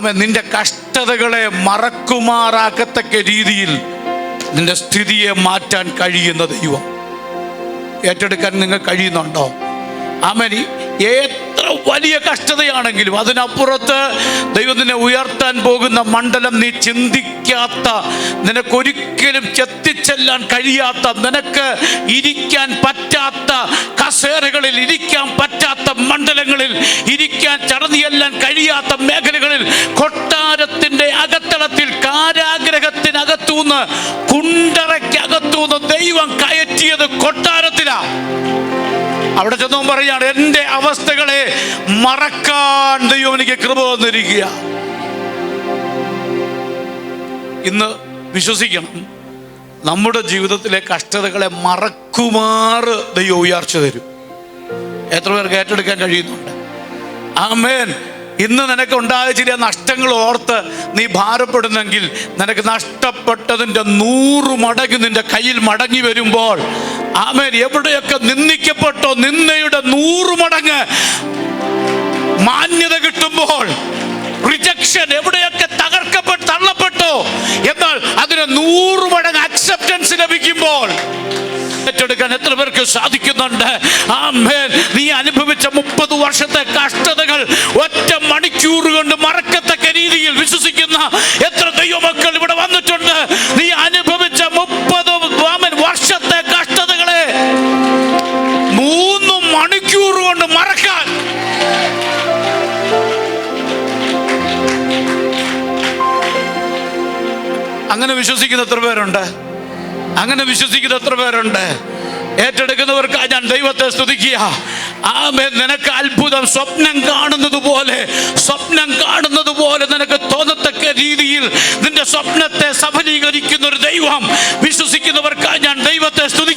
ആമേൻ, നിന്റെ കഷ്ടതകളെ മറക്കുമാറാക്കത്തക്ക രീതിയിൽ നിന്റെ സ്ഥിതിയെ മാറ്റാൻ കഴിയുന്ന ദൈവം. ഏറ്റെടുക്കാൻ നിങ്ങൾ കഴിയുന്നുണ്ടോ? ആമേൻ. എത്ര വലിയ കഷ്ടതയാണെങ്കിലും അതിനപ്പുറത്ത് ദൈവം നിന്നെ ഉയർത്താൻ പോകുന്ന മണ്ഡലം നീ ചിന്തിക്കാത്ത, നിനക്കൊരിക്കലും എത്തിച്ചെല്ലാൻ കഴിയാത്ത, നിനക്ക് ഇരിക്കാൻ പറ്റാത്ത കസേരകളിൽ ഇരിക്കാൻ പറ്റാത്ത മണ്ഡലങ്ങളിൽ ഇരിക്കാൻ ചടഞ്ഞെല്ലാൻ കഴിയാത്ത മേഖലകളിൽ, കൊട്ടാരത്തിൻ്റെ അകത്തളത്തിൽ കാരാഗ്രഹത്തിനകത്തൂന്ന് കുണ്ടറയ്ക്കകത്തൂന്ന് ദൈവം കയറ്റിയത് കൊട്ടാരത്തിലാണ്. അവിടെ ചെന്നവൻ പറയാണ്, എൻ്റെ അവസ്ഥകളെ മറക്കാൻ ദൈവം എനിക്ക് കൃപ തന്നിരിക്കുക. ഇന്ന് വിശ്വസിക്കണം, നമ്മുടെ ജീവിതത്തിലെ കഷ്ടതകളെ മറക്കുമാറ് ദൈവം ഉയർച്ച തരും. എത്ര പേർക്ക് ഏറ്റെടുക്കാൻ കഴിയുന്നുണ്ട്? ആമേൻ. ഇന്ന് നിനക്ക് ഉണ്ടായ ചില നഷ്ടങ്ങൾ ഓർത്ത് നീ ഭാരപ്പെടുന്നെങ്കിൽ, നിനക്ക് നഷ്ടപ്പെട്ടതിൻ്റെ 100 മടങ്ങ് നിന്റെ കയ്യിൽ മടങ്ങി വരുമ്പോൾ, ആമേൻ, എവിടെയൊക്കെ നിന്ദിക്കപ്പെട്ടോ നിന്നയുടെ 100 മടങ്ങ് മാന്യത കിട്ടുമ്പോൾ, റിജക്ഷൻ എവിടെയൊക്കെ തള്ളപ്പെട്ടോ എന്നാൽ അതിന് 100 മടങ്ങ് അക്സെപ്റ്റൻസ് ലഭിക്കുമ്പോൾ ഏറ്റെടുക്കാൻ എത്ര പേർക്ക് സാധിക്കുന്നുണ്ട്? ആമേൻ. നീ അനുഭവിച്ച 30 വർഷത്തെ കഷ്ടതകൾ ഒറ്റ മണിക്കൂർ കൊണ്ട് മറക്കത്തക്ക രീതിയിൽ വിശ്വസിക്കുന്ന എത്ര ദൈവമക്കൾ ഇവിടെ വന്നിട്ടുണ്ട്? നീ അനുഭവിച്ച 30 വർഷത്തെ കഷ്ടതകളെ 3 മണിക്കൂർ കൊണ്ട് മറക്കാൻ അങ്ങനെ വിശ്വസിക്കുന്ന എത്ര പേരുണ്ട്? അങ്ങനെ വിശ്വസിക്കുന്ന എത്ര പേരുണ്ട്? ഏറ്റെടുക്കുന്നവർക്ക് ഞാൻ ദൈവത്തെ സ്തുതിക്കുക. ആമേൻ. നിനക്ക് അത്ഭുതം സ്വപ്നം കാണുന്നത് പോലെ നിനക്ക് തോന്നത്തക്ക രീതിയിൽ നിന്റെ സ്വപ്നത്തെ സഫലീകരിക്കുന്ന ഒരു ദൈവം വിശ്വസിക്കുന്നവർക്ക് ഞാൻ ദൈവത്തെ സ്തുതിക്കുക.